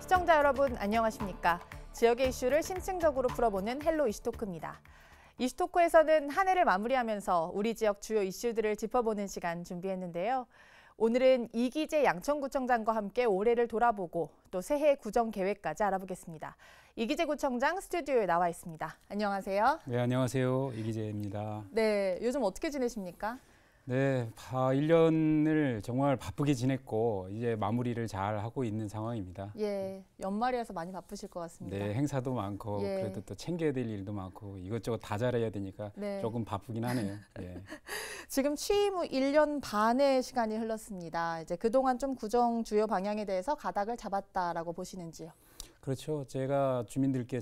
시청자 여러분 안녕하십니까? 지역의 이슈를 심층적으로 풀어보는 헬로 이슈토크입니다. 이슈토크에서는 한 해를 마무리하면서 우리 지역 주요 이슈들을 짚어보는 시간 준비했는데요. 오늘은 이기재 양천구청장과 함께 올해를 돌아보고 또 새해 구정 계획까지 알아보겠습니다. 이기재 구청장 스튜디오에 나와 있습니다. 안녕하세요. 네, 안녕하세요. 이기재입니다. 네, 요즘 어떻게 지내십니까? 네, 1년을 정말 바쁘게 지냈고 이제 마무리를 잘 하고 있는 상황입니다. 예, 연말이라서 많이 바쁘실 것 같습니다. 네, 행사도 많고 그래도 또 챙겨야 될 일도 많고 이것저것 다 잘해야 되니까 조금 바쁘긴 하네요. 예. 지금 취임 후 1년 반의 시간이 흘렀습니다. 이제 그동안 좀 구정 주요 방향에 대해서 가닥을 잡았다라고 보시는지요? 그렇죠. 제가 주민들께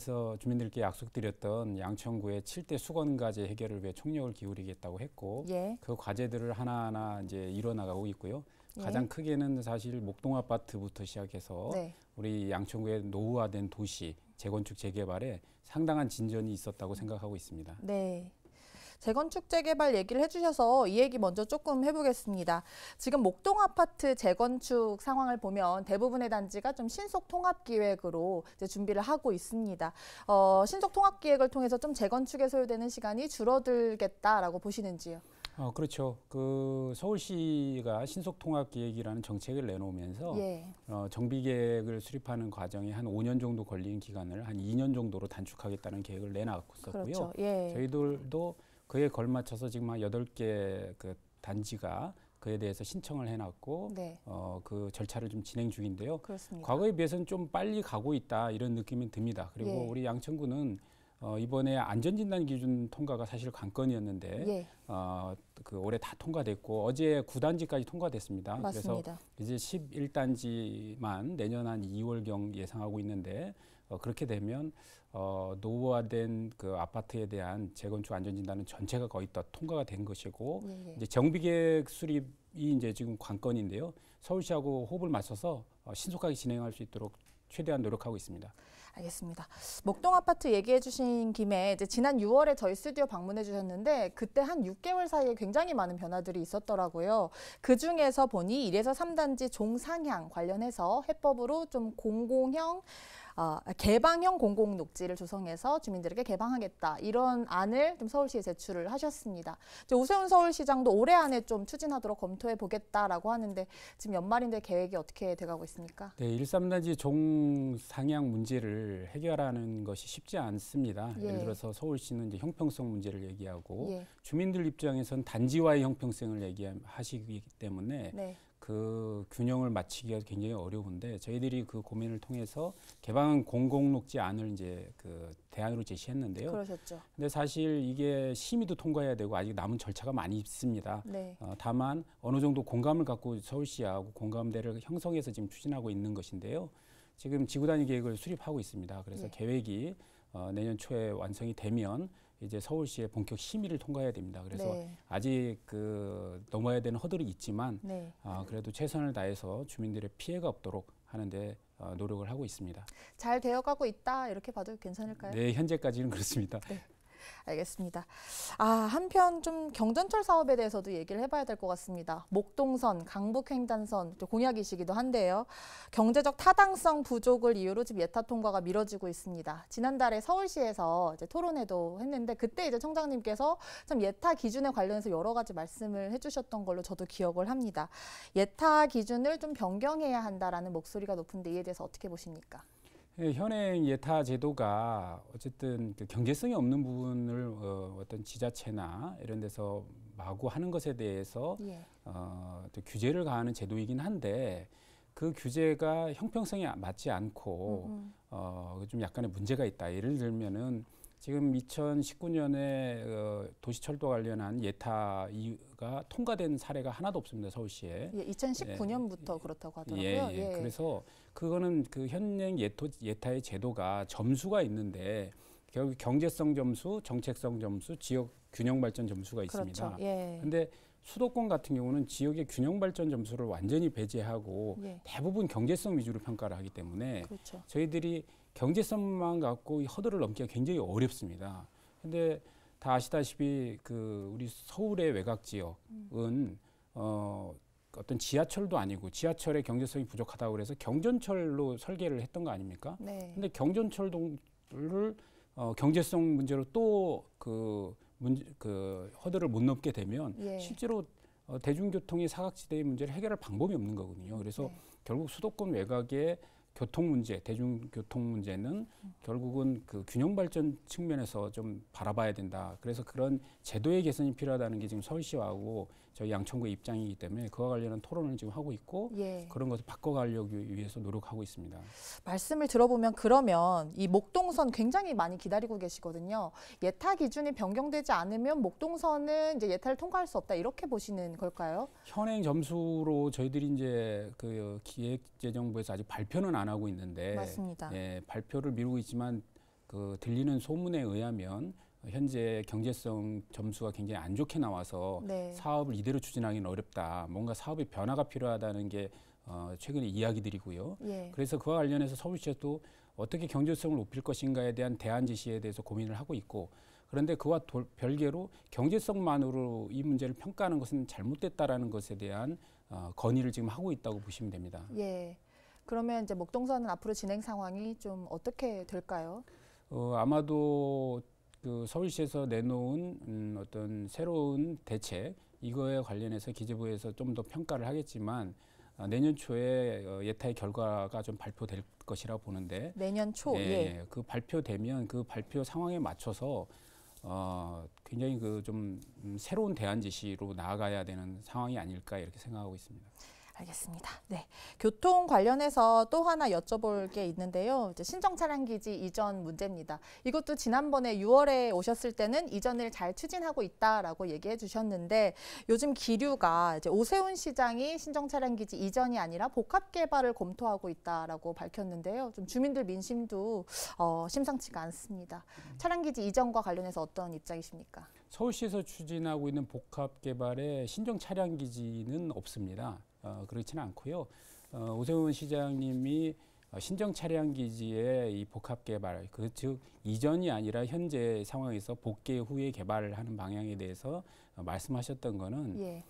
약속드렸던 양천구의 7대 수건과제 해결을 위해 총력을 기울이겠다고 했고 그 과제들을 하나하나 이제 이뤄나가고 있고요. 가장 크게는 사실 목동 아파트부터 시작해서 우리 양천구의 노후화된 도시 재건축 재개발에 상당한 진전이 있었다고 생각하고 있습니다. 네. 재건축 재개발 얘기를 해주셔서 이 얘기 먼저 조금 해보겠습니다. 지금 목동 아파트 재건축 상황을 보면 대부분의 단지가 좀 신속 통합 기획으로 이제 준비를 하고 있습니다. 신속 통합 기획을 통해서 좀 재건축에 소요되는 시간이 줄어들겠다라고 보시는지요? 그렇죠. 서울시가 신속통합기획이라는 정책을 내놓으면서 정비 계획을 수립하는 과정에 한 5년 정도 걸리는 기간을 한 2년 정도로 단축하겠다는 계획을 내놨었고요. 그렇죠. 저희들도 그에 걸맞춰서 지금 한 8개 그 단지가 그에 대해서 신청을 해놨고 그 절차를 좀 진행 중인데요. 그렇습니다. 과거에 비해서는 좀 빨리 가고 있다 이런 느낌이 듭니다. 그리고 우리 양천구는 이번에 안전진단 기준 통과가 사실 관건이었는데 올해 다 통과됐고 어제 9단지까지 통과됐습니다. 맞습니다. 그래서 이제 11단지만 내년 한 2월경 예상하고 있는데 그렇게 되면 노후화된 그 아파트에 대한 재건축 안전진단은 전체가 거의 다 통과가 된 것이고 이제 정비계획 수립이 이제 지금 관건인데요. 서울시하고 호흡을 맞춰서 신속하게 진행할 수 있도록 최대한 노력하고 있습니다. 알겠습니다. 목동 아파트 얘기해 주신 김에 이제 지난 6월에 저희 스튜디오 방문해 주셨는데 그때 한 6개월 사이에 굉장히 많은 변화들이 있었더라고요. 그중에서 보니 1에서 3단지 종상향 관련해서 해법으로 좀 개방형 공공녹지를 조성해서 주민들에게 개방하겠다. 이런 안을 좀 서울시에 제출을 하셨습니다. 오세훈 서울시장도 올해 안에 좀 추진하도록 검토해 보겠다라고 하는데 지금 연말인데 계획이 어떻게 돼가고 있습니까? 네, 1, 3단지 종상향 문제를 해결하는 것이 쉽지 않습니다. 예를 들어서 서울시는 이제 형평성 문제를 얘기하고 주민들 입장에선 단지와의 형평성을 얘기하시기 때문에 그 균형을 맞추기가 굉장히 어려운데 저희들이 그 고민을 통해서 개방한 공공녹지 안을 이제 그 대안으로 제시했는데요. 그러셨죠. 근데 사실 이게 심의도 통과해야 되고 아직 남은 절차가 많이 있습니다. 다만 어느 정도 공감을 갖고 서울시하고 공감대를 형성해서 지금 추진하고 있는 것인데요. 지금 지구단위 계획을 수립하고 있습니다. 그래서 계획이 내년 초에 완성이 되면 이제 서울시의 본격 심의를 통과해야 됩니다. 그래서 아직 넘어야 되는 허들이 있지만 그래도 최선을 다해서 주민들의 피해가 없도록 하는데 노력을 하고 있습니다. 잘 되어가고 있다 이렇게 봐도 괜찮을까요? 네, 현재까지는 그렇습니다. 알겠습니다. 한편 좀 경전철 사업에 대해서도 얘기를 해봐야 될 것 같습니다. 목동선, 강북횡단선 공약이시기도 한데요. 경제적 타당성 부족을 이유로 지금 예타 통과가 미뤄지고 있습니다. 지난달에 서울시에서 이제 토론회도 했는데 그때 이제 청장님께서 참 예타 기준에 관련해서 여러 가지 말씀을 해주셨던 걸로 저도 기억을 합니다. 예타 기준을 좀 변경해야 한다라는 목소리가 높은데 이에 대해서 어떻게 보십니까? 현행 예타 제도가 어쨌든 그 경제성이 없는 부분을 어떤 지자체나 이런 데서 마구 하는 것에 대해서 또 규제를 가하는 제도이긴 한데 그 규제가 형평성이 맞지 않고 좀 약간의 문제가 있다. 예를 들면은 지금 2019년에 도시철도 관련한 예타가 통과된 사례가 하나도 없습니다. 서울시에. 2019년부터 그렇다고 하더라고요. 그래서 그거는 그 현행 예타의 제도가 점수가 있는데 결국 경제성 점수, 정책성 점수, 지역 균형 발전 점수가 있습니다. 근데 수도권 같은 경우는 지역의 균형 발전 점수를 완전히 배제하고 대부분 경제성 위주로 평가를 하기 때문에 저희들이 경제성만 갖고 이 허들을 넘기가 굉장히 어렵습니다. 근데 다 아시다시피 우리 서울의 외곽 지역은 어떤 지하철도 아니고 지하철의 경제성이 부족하다고 그래서 경전철로 설계를 했던 거 아닙니까? 네. 근데 경전철을 경제성 문제로 또 그 허들을 못 넘게 되면 예. 실제로 대중교통의 사각지대의 문제를 해결할 방법이 없는 거거든요. 그래서 네. 결국 수도권 외곽의 교통 문제, 대중교통 문제는 결국은 그 균형 발전 측면에서 좀 바라봐야 된다. 그래서 그런 제도의 개선이 필요하다는 게 지금 서울시하고 저희 양천구의 입장이기 때문에 그와 관련한 토론을 지금 하고 있고 예. 그런 것을 바꿔가려기 위해서 노력하고 있습니다. 말씀을 들어보면 그러면 이 목동선 굉장히 많이 기다리고 계시거든요. 예타 기준이 변경되지 않으면 목동선은 이제 예타를 통과할 수 없다 이렇게 보시는 걸까요? 현행 점수로 저희들이 이제 그 기획재정부에서 아직 발표는 안 하고 있는데 맞습니다. 예, 발표를 미루고 있지만 그 들리는 소문에 의하면 현재 경제성 점수가 굉장히 안 좋게 나와서 네. 사업을 이대로 추진하기는 어렵다. 뭔가 사업의 변화가 필요하다는 게 최근에 이야기들이고요. 예. 그래서 그와 관련해서 서울시에도 어떻게 경제성을 높일 것인가에 대한 대안 제시에 대해서 고민을 하고 있고 그런데 그와 별개로 경제성만으로 이 문제를 평가하는 것은 잘못됐다라는 것에 대한 건의를 지금 하고 있다고 보시면 됩니다. 예. 그러면 이제 목동선은 앞으로 진행 상황이 좀 어떻게 될까요? 아마도 그 서울시에서 내놓은 어떤 새로운 대책 이거에 관련해서 기재부에서 좀 더 평가를 하겠지만 내년 초에 예타의 결과가 좀 발표될 것이라 보는데 내년 초. 예. 그 발표되면 그 발표 상황에 맞춰서 굉장히 그 좀 새로운 대안 제시로 나아가야 되는 상황이 아닐까 이렇게 생각하고 있습니다. 알겠습니다. 네, 교통 관련해서 또 하나 여쭤볼 게 있는데요. 이제 신정 차량 기지 이전 문제입니다. 이것도 지난번에 6월에 오셨을 때는 이전을 잘 추진하고 있다라고 얘기해 주셨는데 요즘 기류가 이제 오세훈 시장이 신정 차량 기지 이전이 아니라 복합 개발을 검토하고 있다라고 밝혔는데요. 좀 주민들 민심도 심상치가 않습니다. 차량 기지 이전과 관련해서 어떤 입장이십니까? 서울시에서 추진하고 있는 복합 개발에 신정 차량 기지는 없습니다. 그렇지는 않고요. 오세훈 시장님이 신정 차량 기지의 이 복합 개발, 즉 이전이 아니라 현재 상황에서 복개 후에 개발을 하는 방향에 대해서 말씀하셨던 거는 예.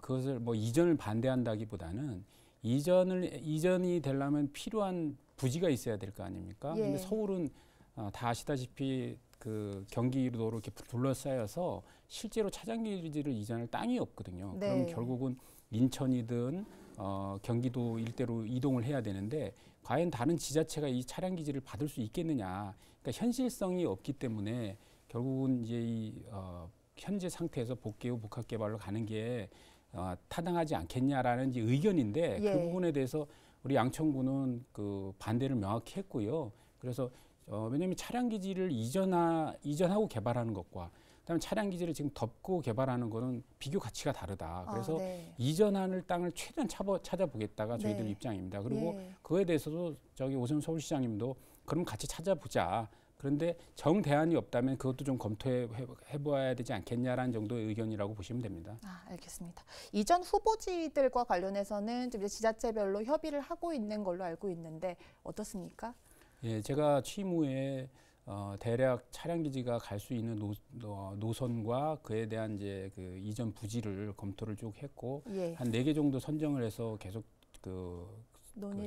그것을 뭐 이전을 반대한다기보다는 이전이 되려면 필요한 부지가 있어야 될 거 아닙니까? 예. 근데 서울은 다 아시다시피 그 경기도로 이렇게 둘러싸여서 실제로 차량 기지를 이전할 땅이 없거든요. 네. 그럼 결국은 인천이든 경기도 일대로 이동을 해야 되는데 과연 다른 지자체가 이 차량 기지를 받을 수 있겠느냐? 그러니까 현실성이 없기 때문에 결국은 이제 이 현재 상태에서 복개 후 복합 개발로 가는 게 타당하지 않겠냐라는 이제 의견인데 예. 그 부분에 대해서 우리 양천구는 그 반대를 명확히 했고요. 그래서 왜냐하면 차량 기지를 이전하고 개발하는 것과 그다음에 차량 기지를 지금 덮고 개발하는 거는 비교 가치가 다르다. 그래서 네. 이전하는 땅을 최대한 찾아보겠다가 저희들 네. 입장입니다. 그리고 예. 그거에 대해서도 저기 오세훈 서울시장님도 그럼 같이 찾아보자. 그런데 정 대안이 없다면 그것도 좀 검토해봐야 되지 않겠냐라는 정도의 의견이라고 보시면 됩니다. 알겠습니다. 이전 후보지들과 관련해서는 좀 이제 지자체별로 협의를 하고 있는 걸로 알고 있는데 어떻습니까? 예, 제가 취임 후에 대략 차량 기지가 갈 수 있는 노선과 그에 대한 이제 그 이전 부지를 검토를 쭉 했고 예. 한 4개 정도 선정을 해서 계속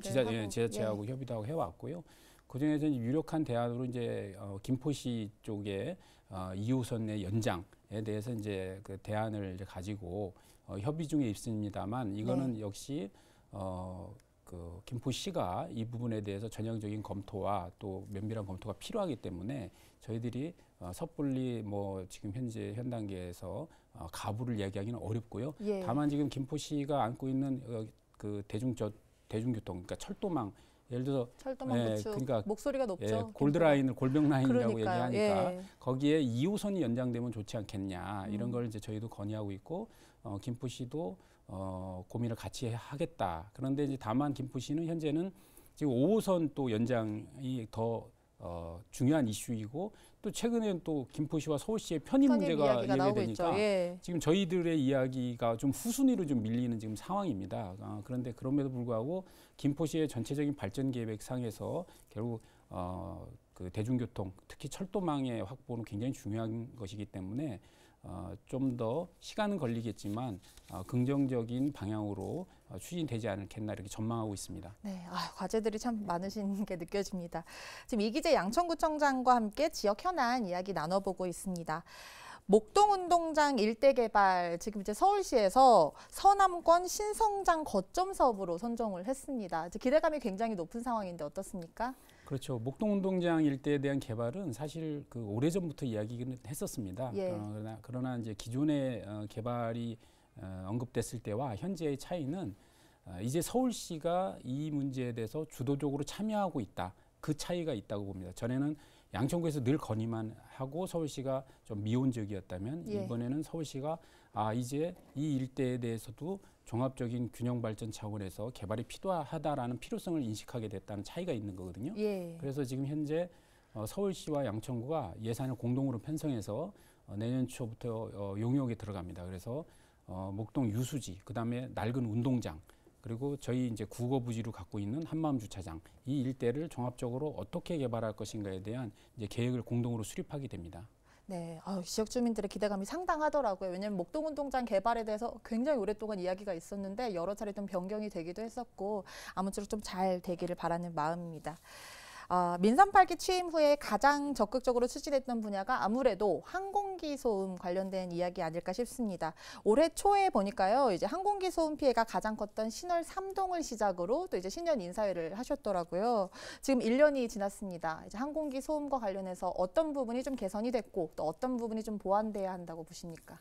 지자체하고 협의도 하고 해왔고요. 그 중에서 유력한 대안으로 이제 김포시 쪽에 2호선의 연장에 대해서 이제 그 대안을 이제 가지고 협의 중에 있습니다만 이거는 역시 그 김포시가 이 부분에 대해서 전형적인 검토와 또 면밀한 검토가 필요하기 때문에 저희들이 섣불리 뭐 지금 현 단계에서 가부를 이야기하기는 어렵고요. 예. 다만 지금 김포시가 안고 있는 그 대중교통 그러니까 철도망 예를 들어서 철도망 구축 그러니까 목소리가 높죠. 골드라인을 골병라인이라고 그러니까요. 얘기하니까 예. 거기에 2호선이 연장되면 좋지 않겠냐 이런 걸 이제 저희도 건의하고 있고 김포시도 고민을 같이 하겠다. 그런데 이제 다만 김포시는 현재는 지금 5호선 또 연장이 더 중요한 이슈이고 또 최근에는 또 김포시와 서울시의 편입 문제가 얘기되니까 예. 지금 저희들의 이야기가 좀 후순위로 좀 밀리는 지금 상황입니다. 그런데 그럼에도 불구하고 김포시의 전체적인 발전 계획상에서 결국 그 대중교통 특히 철도망의 확보는 굉장히 중요한 것이기 때문에 좀 더 시간은 걸리겠지만 긍정적인 방향으로 추진되지 않겠나 이렇게 전망하고 있습니다. 네, 과제들이 참 많으신 게 느껴집니다. 지금 이기재 양천구청장과 함께 지역 현안 이야기 나눠보고 있습니다. 목동운동장 일대 개발 지금 이제 서울시에서 서남권 신성장 거점 사업으로 선정을 했습니다. 이제 기대감이 굉장히 높은 상황인데 어떻습니까? 그렇죠. 목동운동장 일대에 대한 개발은 사실 그 오래전부터 이야기는 했었습니다. 예. 그러나 이제 기존의 개발이 언급됐을 때와 현재의 차이는 이제 서울시가 이 문제에 대해서 주도적으로 참여하고 있다. 그 차이가 있다고 봅니다. 전에는 양천구에서 늘 건의만 하고 서울시가 좀 미온적이었다면 예. 이번에는 서울시가 이제 이 일대에 대해서도 종합적인 균형 발전 차원에서 개발이 필요하다라는 필요성을 인식하게 됐다는 차이가 있는 거거든요. 예. 그래서 지금 현재 서울시와 양천구가 예산을 공동으로 편성해서 내년 초부터 용역에 들어갑니다. 그래서 목동 유수지, 그다음에 낡은 운동장, 그리고 저희 이제 국어 부지로 갖고 있는 한마음 주차장, 이 일대를 종합적으로 어떻게 개발할 것인가에 대한 이제 계획을 공동으로 수립하게 됩니다. 네, 지역 주민들의 기대감이 상당하더라고요. 왜냐하면 목동운동장 개발에 대해서 굉장히 오랫동안 이야기가 있었는데 여러 차례 좀 변경이 되기도 했었고 아무쪼록 좀 잘 되기를 바라는 마음입니다. 민선 8기 취임 후에 가장 적극적으로 추진했던 분야가 아무래도 항공기 소음 관련된 이야기 아닐까 싶습니다. 올해 초에 보니까요, 이제 항공기 소음 피해가 가장 컸던 신월 3동을 시작으로 또 이제 신년 인사회를 하셨더라고요. 지금 1년이 지났습니다. 이제 항공기 소음과 관련해서 어떤 부분이 좀 개선이 됐고 또 어떤 부분이 좀 보완돼야 한다고 보십니까?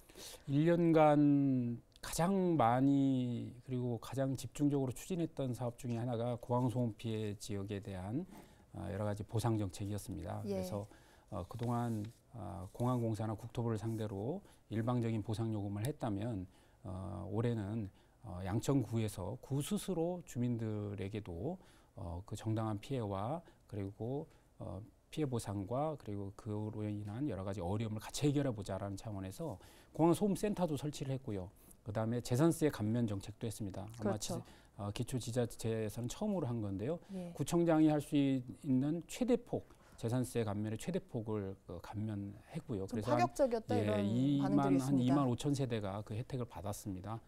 1년간 가장 많이 그리고 가장 집중적으로 추진했던 사업 중에 하나가 공항 소음 피해 지역에 대한 여러 가지 보상 정책이었습니다. 예. 그래서 그동안 공항공사나 국토부를 상대로 일방적인 보상 요금을 했다면 올해는 양천구에서 구 스스로 주민들에게도 그 정당한 피해와 그리고 피해 보상과 그리고 그로 인한 여러 가지 어려움을 같이 해결해 보자라는 차원에서 공항 소음 센터도 설치를 했고요. 그다음에 재산세 감면 정책도 했습니다. 그렇죠. 아마 기초지자체에서는 처음으로 한 건데요. 예. 구청장이 할 수 있는 최대폭 재산세 감면의 최대폭을 감면했고요. 그래서 파격적이었다 이런 반응들이 있습니다. 한 2만 5천 세대가 그 혜택을 받았습니다.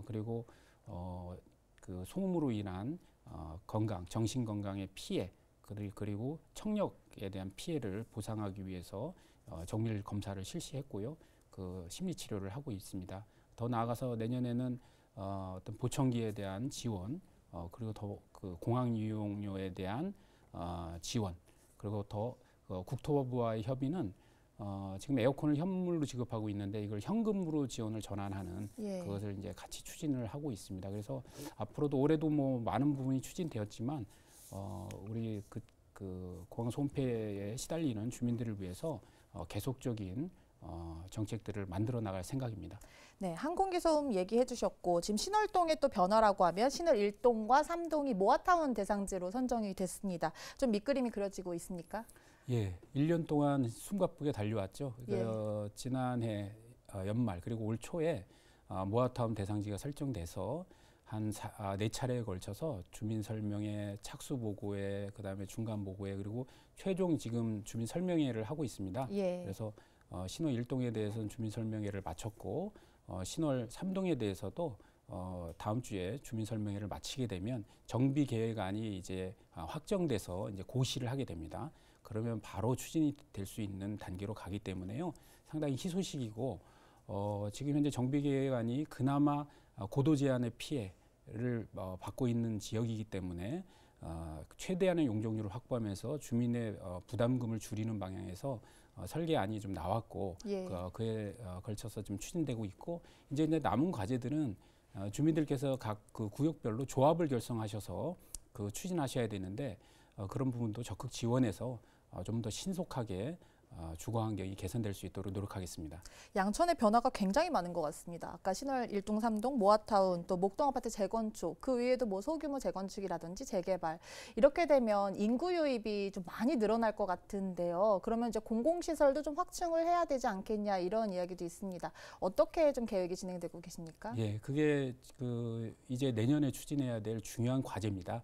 그리고 그 소음으로 인한 건강, 정신 건강의 피해 그리고 청력에 대한 피해를 보상하기 위해서 정밀 검사를 실시했고요. 그 심리 치료를 하고 있습니다. 더 나아가서 내년에는 어떤 보청기에 대한 지원, 그리고 더 그 공항 이용료에 대한 지원, 그리고 더 국토부와의 협의는 지금 에어컨을 현물로 지급하고 있는데 이걸 현금으로 지원을 전환하는 예. 그것을 이제 같이 추진을 하고 있습니다. 그래서 앞으로도 올해도 뭐 많은 부분이 추진되었지만 우리 그 공항 소음 피해에 시달리는 주민들을 위해서 계속적인 정책들을 만들어 나갈 생각입니다. 네, 항공기 소음 얘기해 주셨고 지금 신월동의 또 변화라고 하면 신월 1동과 3동이 모아타운 대상지로 선정이 됐습니다. 좀 밑그림이 그려지고 있습니까? 예, 1년 동안 숨가쁘게 달려왔죠. 예. 지난해 연말 그리고 올 초에 모아타운 대상지가 설정돼서 한 4차례에 걸쳐서 주민 설명회, 착수 보고회, 그다음에 중간 보고회 그리고 최종 지금 주민 설명회를 하고 있습니다. 예. 그래서 신월 1동에 대해서는 주민 설명회를 마쳤고 신월 3동에 대해서도 다음 주에 주민 설명회를 마치게 되면 정비 계획안이 이제 확정돼서 이제 고시를 하게 됩니다. 그러면 바로 추진이 될 수 있는 단계로 가기 때문에요. 상당히 희소식이고 지금 현재 정비 계획안이 그나마 고도 제한의 피해를 받고 있는 지역이기 때문에 최대한의 용적률을 확보하면서 주민의 부담금을 줄이는 방향에서 설계안이 좀 나왔고 예. 그에 걸쳐서 좀 추진되고 있고 이제 남은 과제들은 주민들께서 각 그 구역별로 조합을 결성하셔서 그 추진하셔야 되는데 그런 부분도 적극 지원해서 좀 더 신속하게 주거 환경이 개선될 수 있도록 노력하겠습니다. 양천의 변화가 굉장히 많은 것 같습니다. 아까 신월 1동, 3동, 모아타운, 또 목동 아파트 재건축, 그 외에도 뭐 소규모 재건축이라든지 재개발 이렇게 되면 인구 유입이 좀 많이 늘어날 것 같은데요. 그러면 이제 공공시설도 좀 확충을 해야 되지 않겠냐 이런 이야기도 있습니다. 어떻게 좀 계획이 진행되고 계십니까? 예, 그게 이제 내년에 추진해야 될 중요한 과제입니다.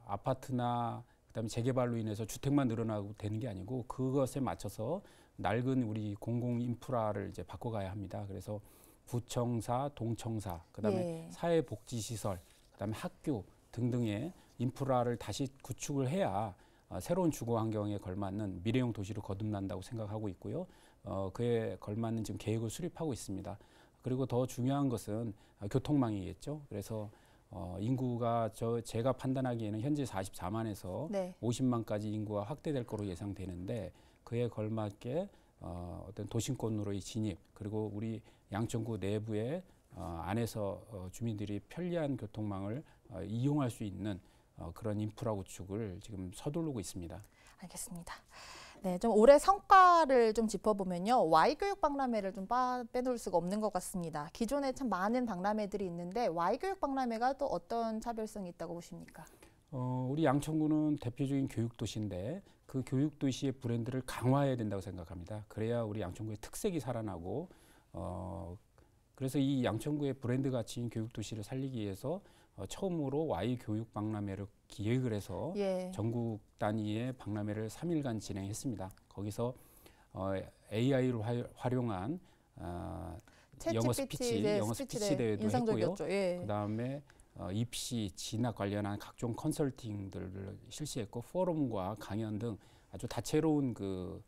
아파트나 그다음에 재개발로 인해서 주택만 늘어나고 되는 게 아니고 그것에 맞춰서 낡은 우리 공공 인프라를 이제 바꿔가야 합니다. 그래서 구청사, 동청사, 그다음에 사회복지시설, 그다음에 학교 등등의 인프라를 다시 구축을 해야 새로운 주거 환경에 걸맞는 미래형 도시로 거듭난다고 생각하고 있고요. 그에 걸맞는 지금 계획을 수립하고 있습니다. 그리고 더 중요한 것은 교통망이겠죠. 그래서 인구가 제가 판단하기에는 현재 44만에서 50만까지 인구가 확대될 거로 예상되는데 그에 걸맞게 어떤 도심권으로의 진입 그리고 우리 양천구 내부에 안에서 주민들이 편리한 교통망을 이용할 수 있는 그런 인프라 구축을 지금 서두르고 있습니다. 알겠습니다. 네, 좀 올해 성과를 좀 짚어보면요. Y교육 박람회를 좀 빼놓을 수가 없는 것 같습니다. 기존에 참 많은 박람회들이 있는데 Y교육 박람회가 또 어떤 차별성이 있다고 보십니까? 우리 양천구는 대표적인 교육도시인데 그 교육도시의 브랜드를 강화해야 된다고 생각합니다. 그래야 우리 양천구의 특색이 살아나고 그래서 이 양천구의 브랜드 가치인 교육도시를 살리기 위해서 처음으로 Y교육 박람회를 기획을 해서 전국 단위의 박람회를 3일간 진행했습니다. 거기서 AI를 활용한 영어 스피치 대회도 했고요. 그다음에 입시, 진학 관련한 각종 컨설팅들을 실시했고 포럼과 강연 등 아주 다채로운 그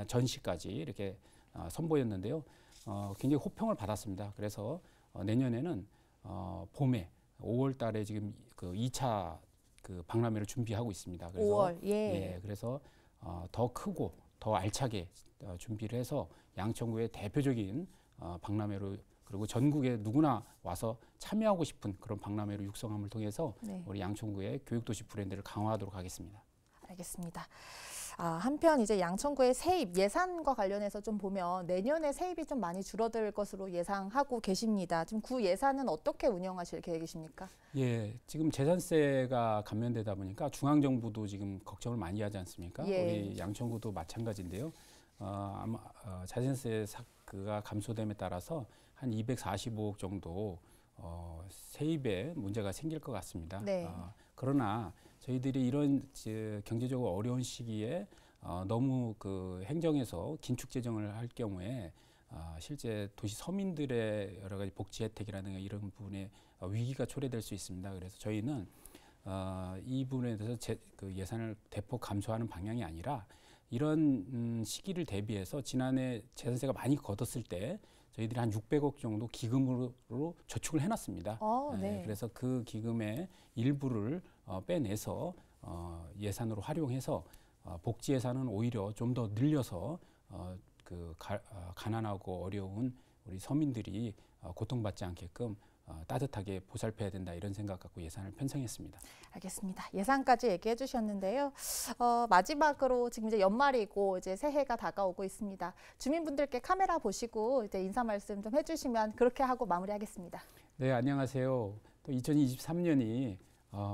전시까지 이렇게 선보였는데요. 굉장히 호평을 받았습니다. 그래서 내년에는 봄에 5월 달에 지금 그 2차 그 박람회를 준비하고 있습니다. 그래서 5월, 그래서 더 크고 더 알차게 준비를 해서 양천구의 대표적인 박람회로 그리고 전국에 누구나 와서 참여하고 싶은 그런 박람회로 육성함을 통해서 우리 양천구의 교육도시 브랜드를 강화하도록 하겠습니다. 알겠습니다. 한편 이제 양천구의 세입 예산과 관련해서 좀 보면 내년에 세입이 좀 많이 줄어들 것으로 예상하고 계십니다. 지금 구 예산은 어떻게 운영하실 계획이십니까? 예, 지금 재산세가 감면되다 보니까 중앙정부도 지금 걱정을 많이 하지 않습니까? 우리 양천구도 마찬가지인데요. 아마 자산세가 감소됨에 따라서 한 245억 정도 세입에 문제가 생길 것 같습니다. 그러나 저희들이 이런 경제적으로 어려운 시기에 너무 그 행정에서 긴축 재정을 할 경우에 실제 도시 서민들의 여러 가지 복지 혜택이라든가 이런 부분에 위기가 초래될 수 있습니다. 그래서 저희는 이 부분에 대해서 그 예산을 대폭 감소하는 방향이 아니라 이런 시기를 대비해서 지난해 재산세가 많이 걷었을 때 저희들이 한 600억 정도 기금으로 저축을 해놨습니다. 그래서 그 기금의 일부를 빼내서 예산으로 활용해서 복지 예산은 오히려 좀 더 늘려서 가난하고 어려운 우리 서민들이 고통받지 않게끔 따뜻하게 보살펴야 된다 이런 생각 갖고 예산을 편성했습니다. 알겠습니다. 예산까지 얘기해 주셨는데요. 마지막으로 지금 이제 연말이고 이제 새해가 다가오고 있습니다. 주민분들께 카메라 보시고 이제 인사 말씀 좀 해주시면 그렇게 하고 마무리하겠습니다. 네, 안녕하세요. 또 2023년이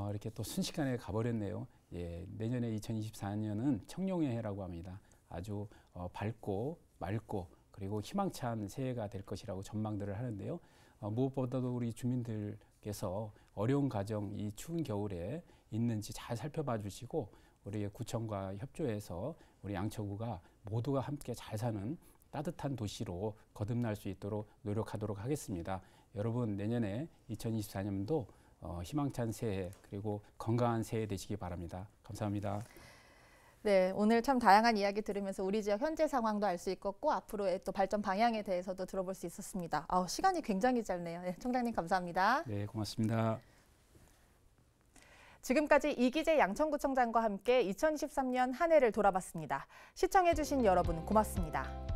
이렇게 또 순식간에 가버렸네요. 예, 내년에 2024년은 청룡의 해라고 합니다. 아주 밝고 맑고 그리고 희망찬 새해가 될 것이라고 전망들을 하는데요. 무엇보다도 우리 주민들께서 어려운 가정 이 추운 겨울에 있는지 잘 살펴봐 주시고 우리 구청과 협조해서 우리 양천구가 모두가 함께 잘 사는 따뜻한 도시로 거듭날 수 있도록 노력하도록 하겠습니다. 여러분 내년에 2024년도 희망찬 새해 그리고 건강한 새해 되시기 바랍니다. 감사합니다. 네, 오늘 참 다양한 이야기 들으면서 우리 지역 현재 상황도 알 수 있었고 앞으로의 또 발전 방향에 대해서도 들어볼 수 있었습니다. 시간이 굉장히 짧네요. 네, 청장님 감사합니다. 네, 고맙습니다. 지금까지 이기재 양천구청장과 함께 2023년 한 해를 돌아봤습니다. 시청해주신 여러분 고맙습니다.